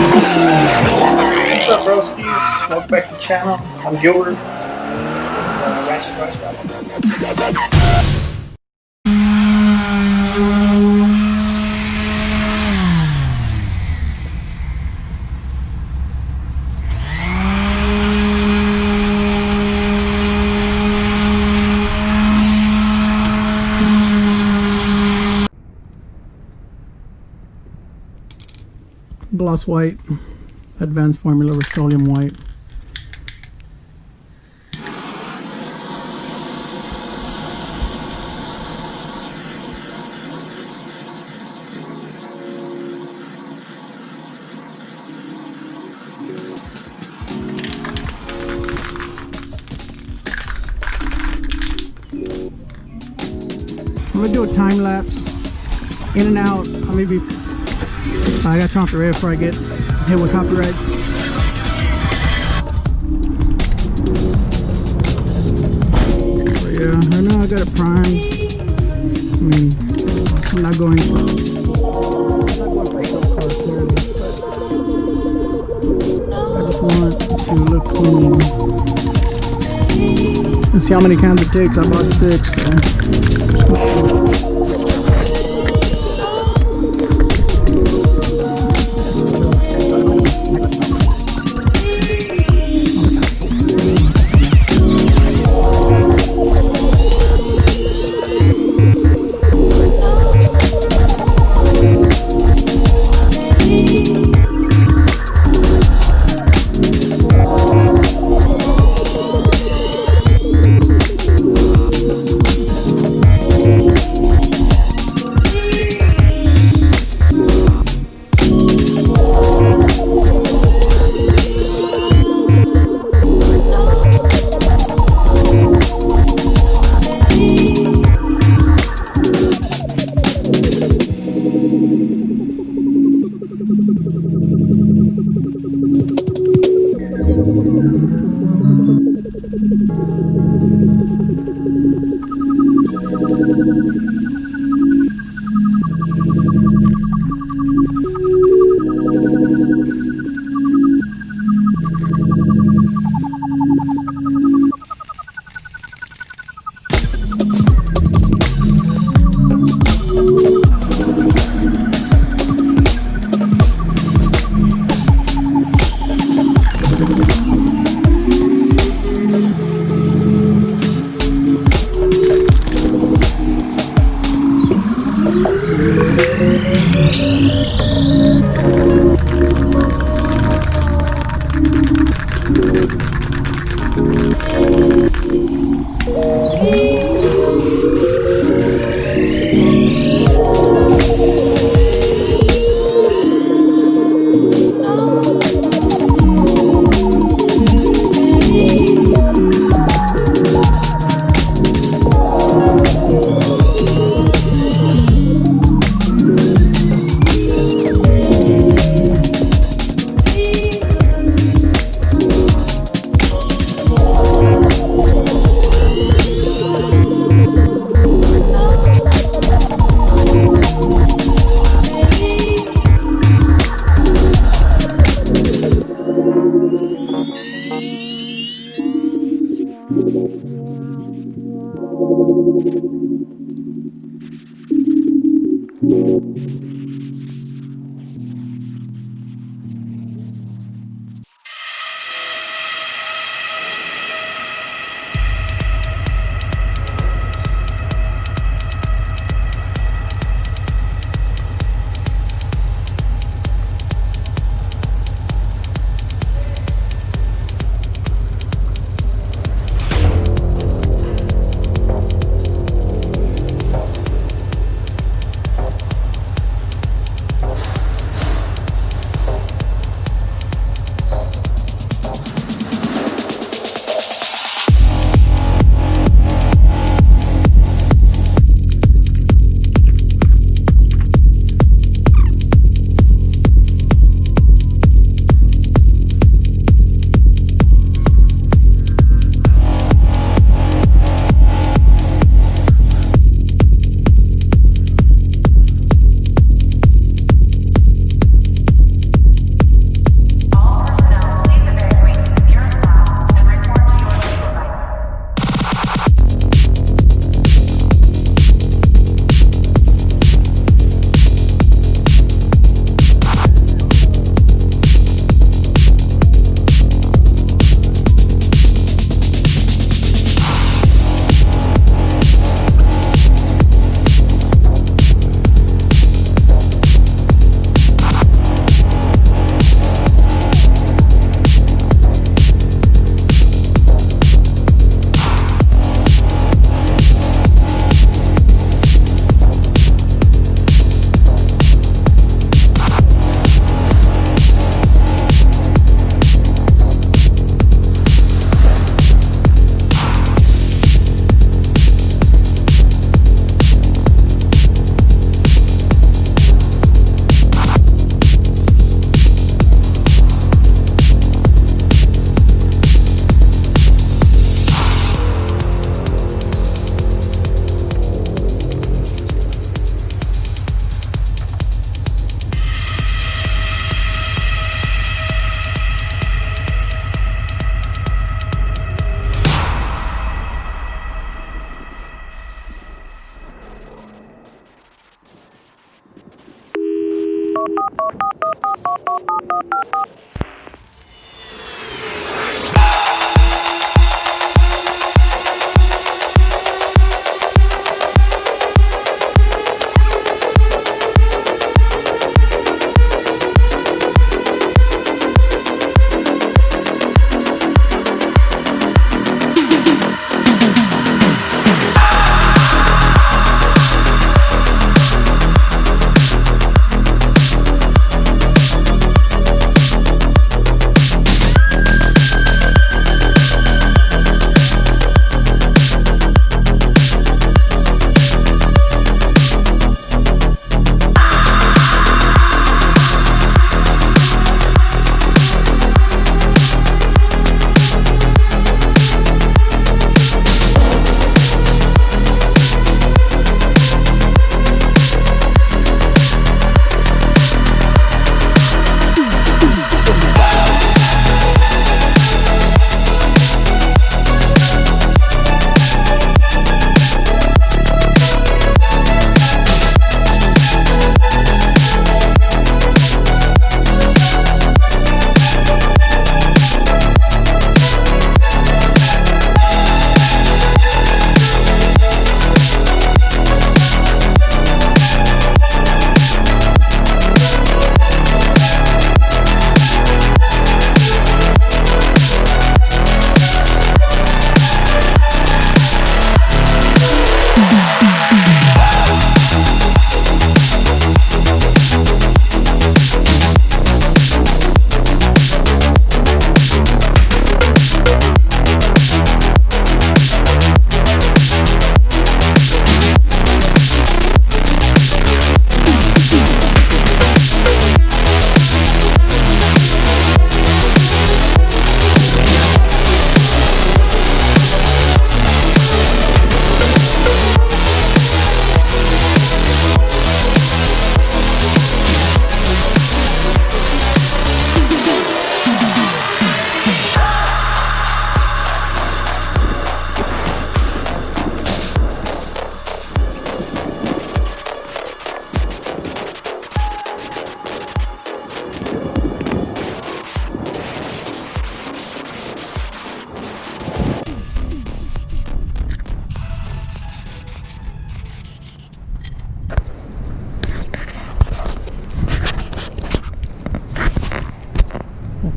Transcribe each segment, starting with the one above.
What's up, broskies? Welcome back to the channel. I'm Gilbert. Gloss white, advanced formula Rustoleum white. I'm gonna do a time lapse in and out. I gotta turn off the radio before I get hit with copyrights. So yeah, right now I got it primed. I'm not going for silk car clearly, but I just want to look clean. Let's see how many cans it takes. I bought 6. So.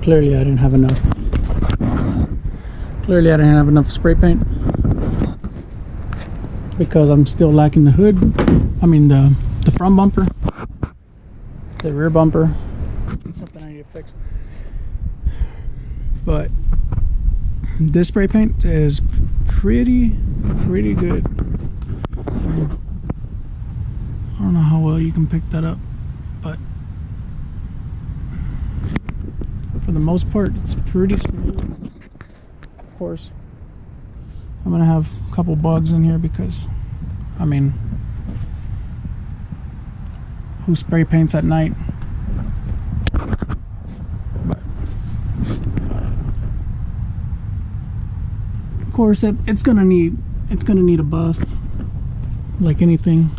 clearly I didn't have enough. Clearly I didn't have enough spray paint because I'm still lacking the hood. I mean the front bumper, the rear bumper. Something I need to fix. But this spray paint is pretty good. I don't know how well you can pick that up, but for the most part it's pretty smooth. Of course I'm gonna have a couple bugs in here because I mean, who spray paints at night? But of course it's gonna need a buff like anything.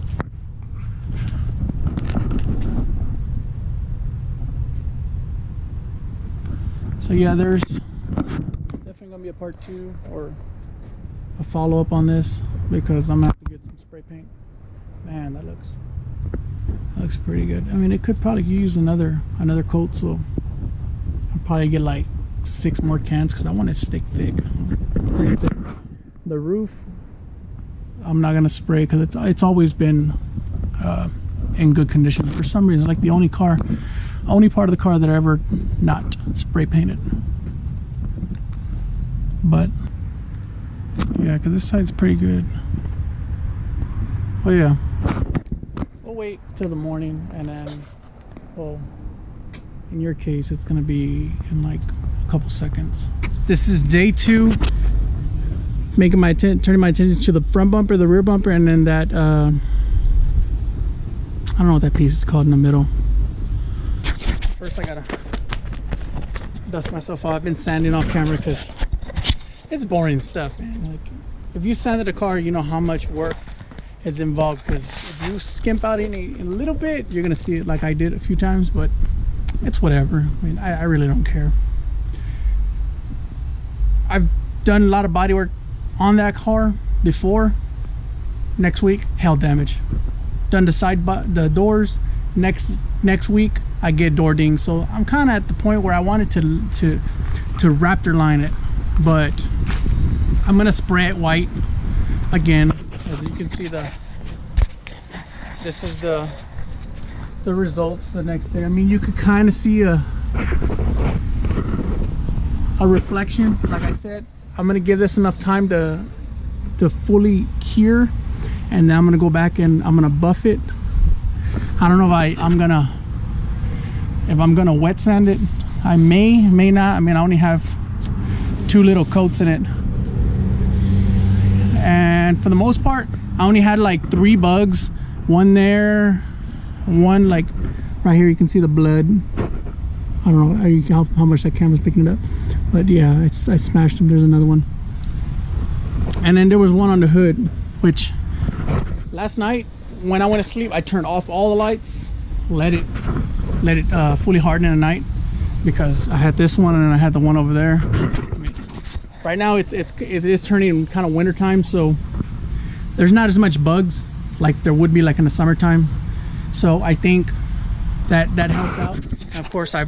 So yeah, there's definitely gonna be a part 2 or a follow-up on this because I'm gonna have to get some spray paint. Man, that looks pretty good. I mean, it could probably use another coat, so I'll probably get like 6 more cans because I want it to stick thick. Pretty thick. The roof, I'm not gonna spray because it's always been in good condition. For some reason, like the only part of the car that I ever not spray painted. But yeah, because this side's pretty good. Oh yeah, we'll wait till the morning, and then, well, in your case it's gonna be in like a couple seconds. This is day 2, turning my attention to the front bumper, the rear bumper, and then that I don't know what that piece is called in the middle. First I gotta dust myself off. I've been sanding off camera because it's boring stuff, man. Like, if you sanded a car, you know how much work is involved, because if you skimp out in a little bit, you're gonna see it like I did a few times, but it's whatever. I mean, I really don't care. I've done a lot of body work on that car before. Next week, hail damage. Done the doors. Next week I get door dings. So I'm kind of at the point where I wanted to Raptor line it, but I'm gonna spray it white again. As you can see, this is the results the next day. I mean, you could kind of see a reflection. Like I said, I'm gonna give this enough time to fully cure, and then I'm gonna go back and I'm gonna buff it. I don't know if I'm gonna wet sand it. I may not. I mean, I only have 2 little coats in it, and for the most part I only had like 3 bugs. One there, one like right here. You can see the blood. I don't know how much that camera's picking it up, but yeah, I smashed them. There's another one, and then there was one on the hood, which last night when I went to sleep I turned off all the lights, let it fully harden in the night, because I had this one and I had the one over there. I mean, right now it is turning kind of winter time, so there's not as much bugs like there would be like in the summertime. So I think that helped out. And of course I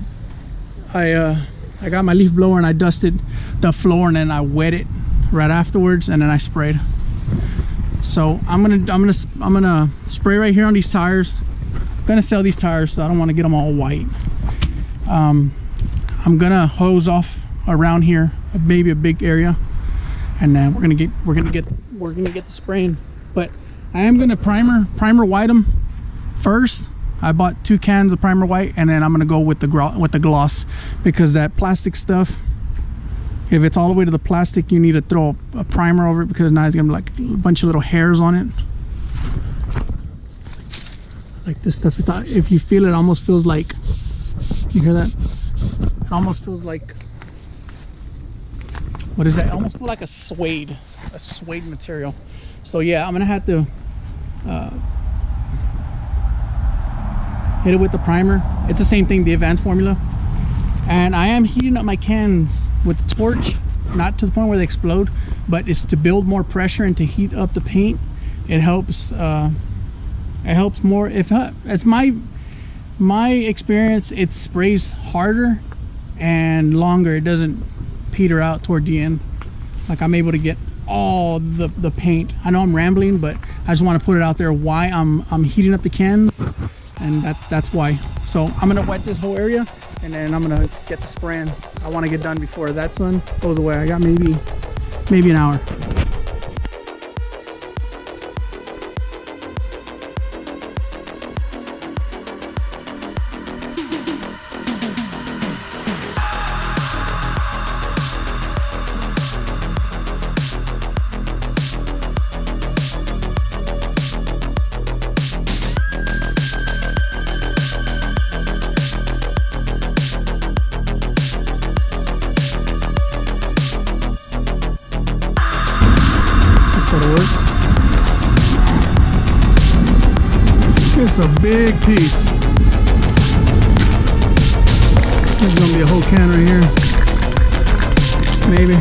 got my leaf blower and I dusted the floor, and then I wet it right afterwards, and then I sprayed. So I'm gonna spray right here on these tires. I'm gonna sell these tires, so I don't want to get them all white. I'm gonna hose off around here, maybe a big area, and then we're gonna get the spraying. But I am gonna primer white them first. I bought 2 cans of primer white, and then I'm gonna go with the gloss, because that plastic stuff, if it's all the way to the plastic, you need to throw a primer over it, because now it's gonna be like a bunch of little hairs on it. Like this stuff, if you feel it, almost feels like, you hear that? It almost feels like, what is that? It almost feels like a suede material. So yeah, I'm gonna have to hit it with the primer. It's the same thing, the advanced formula. And I am heating up my cans with the torch, not to the point where they explode, but it's to build more pressure and to heat up the paint. It helps more. If it's my experience, it sprays harder and longer. It doesn't peter out toward the end. Like, I'm able to get all the paint. I know I'm rambling, but I just want to put it out there why I'm heating up the can, and that's why. So I'm gonna wet this whole area, and then I'm gonna get the spraying. I want to get done before that sun goes away. I got maybe an hour. It's a big piece. There's gonna be a whole can right here. Maybe.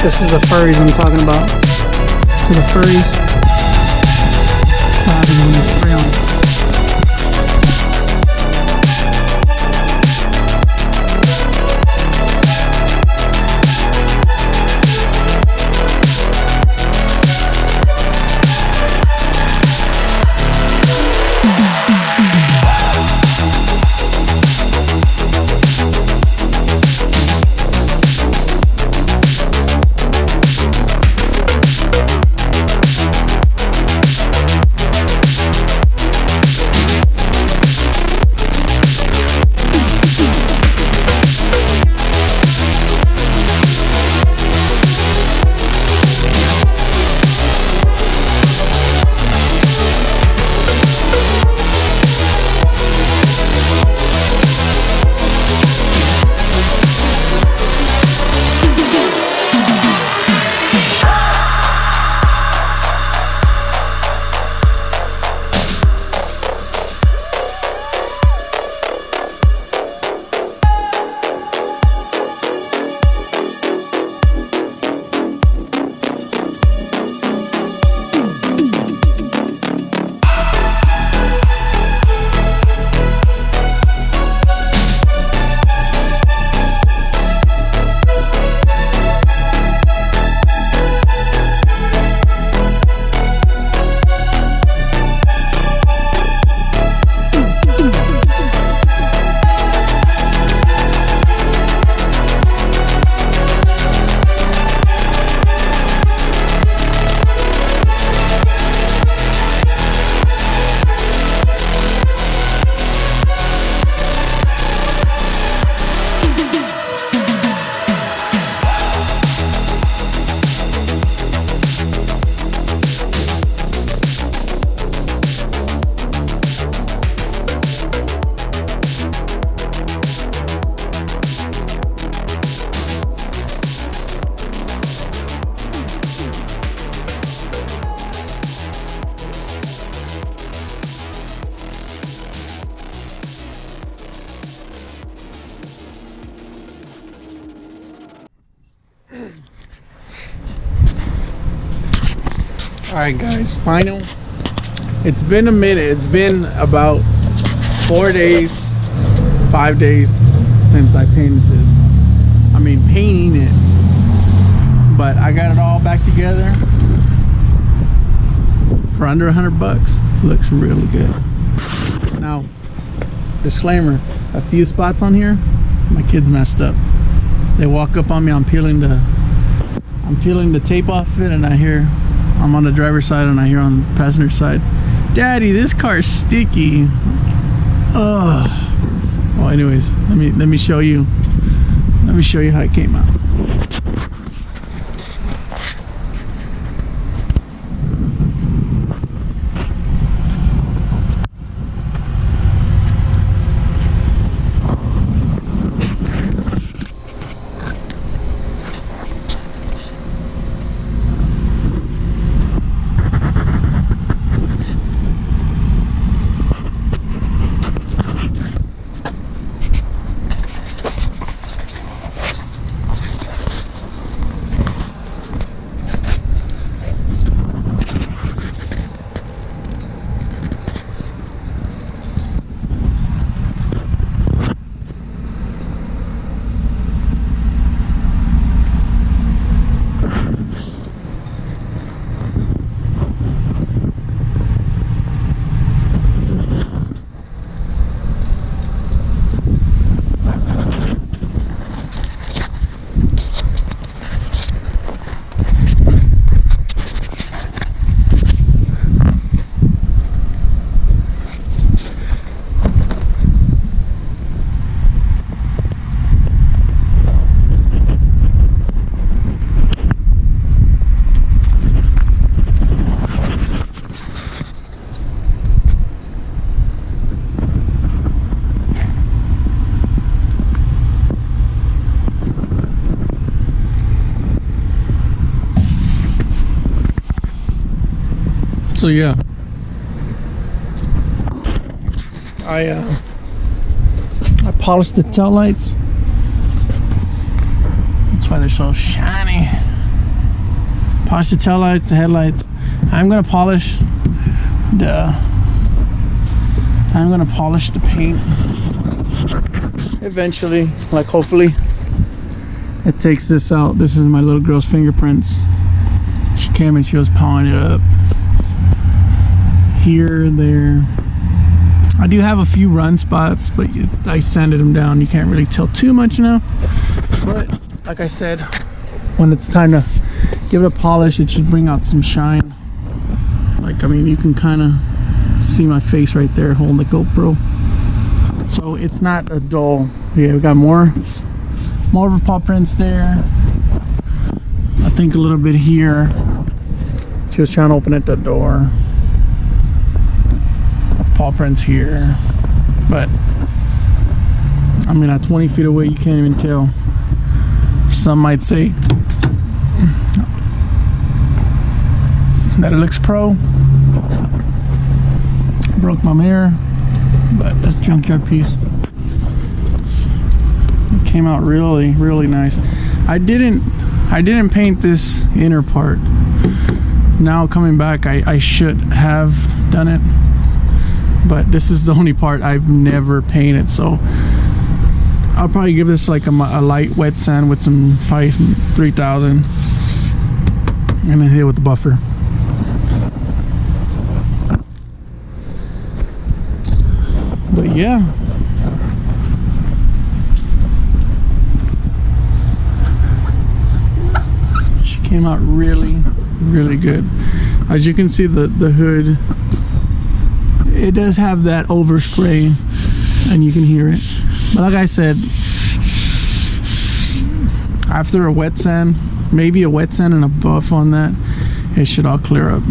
This is the furries I'm talking about. For the furries. So I'm gonna spray on. Alright guys, final. It's been a minute. It's been about 4 days, 5 days since I painted this. I mean, painting it. But I got it all back together for under $100. Looks really good. Now, disclaimer, a few spots on here, my kids messed up. They walk up on me, I'm peeling the tape off it, and I hear, I'm on the driver's side and I hear on the passenger side, "Daddy, this car's sticky." Ugh. Well, anyways, let me show you. Let me show you how it came out. So yeah, I polished the tail lights. That's why they're so shiny. Polish the tail lights, the headlights. I'm gonna polish the paint eventually, like hopefully. It takes this out. This is my little girl's fingerprints. She came and she was pawing it up. Here, there. I do have a few run spots, but I sanded them down. You can't really tell too much now. But like I said, when it's time to give it a polish, it should bring out some shine. Like, I mean, you can kind of see my face right there holding the GoPro. So it's not a dull. Yeah, we got more of her paw prints there. I think a little bit here. She was trying to open at the door. Paw prints here. But I mean, at 20 feet away, you can't even tell. Some might say that it looks pro. Broke my mirror, but that's junkyard piece. It came out really, really nice. I didn't paint this inner part. Now coming back, I should have done it, but this is the only part I've never painted, so I'll probably give this like a light wet sand with some probably 3000 and then hit it with the buffer. But yeah, she came out really, really good. As you can see, the hood, it does have that overspray and you can hear it. But like I said, after a wet sand, maybe a wet sand and a buff on that, it should all clear up.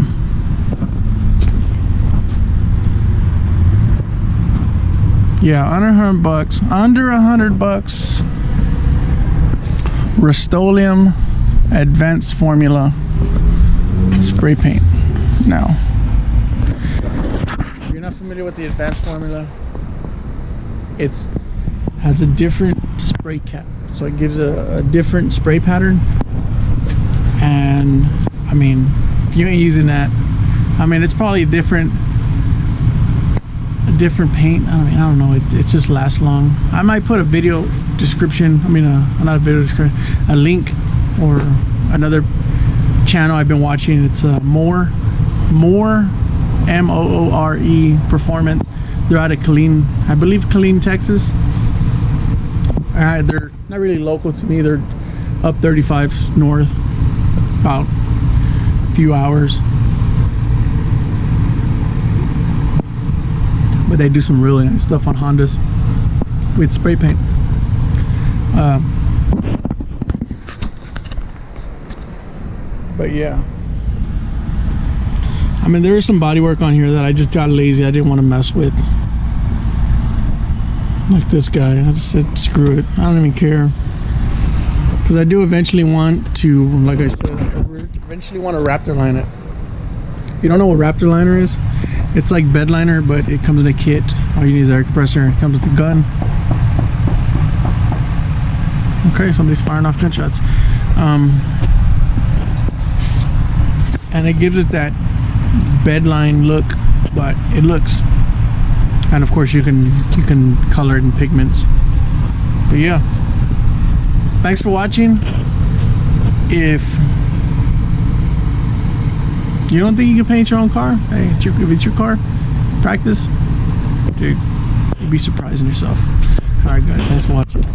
Yeah, under $100. Under $100. Rustoleum Advanced Formula spray paint. Now, if you're not familiar with the Advanced Formula, it has a different spray cap, so it gives a different spray pattern. And I mean, if you ain't using that, I mean, it's probably a different paint. I don't know, it just lasts long. I might put a video description, I mean not a video description, a link, or another channel I've been watching. It's More M-O-O-R-E Performance. They're out of Killeen, I believe Killeen, Texas. They're not really local to me. They're up 35 north, about a few hours. But they do some really nice stuff on Hondas with spray paint. But yeah, I mean, there is some body work on here that I just got lazy. I didn't want to mess with, like this guy. I just said screw it, I don't even care, because I do eventually want to, like I said, eventually want to Raptor line it. If you don't know what Raptor liner is, it's like bed liner, but it comes in a kit. All you need is air compressor. It comes with the gun. Okay, somebody's firing off gunshots. And it gives it that bedline look, but it looks, and of course you can color it in pigments. But yeah, thanks for watching. If you don't think you can paint your own car, hey, if it's your car, practice, dude, you'll be surprising yourself. All right guys, thanks for watching.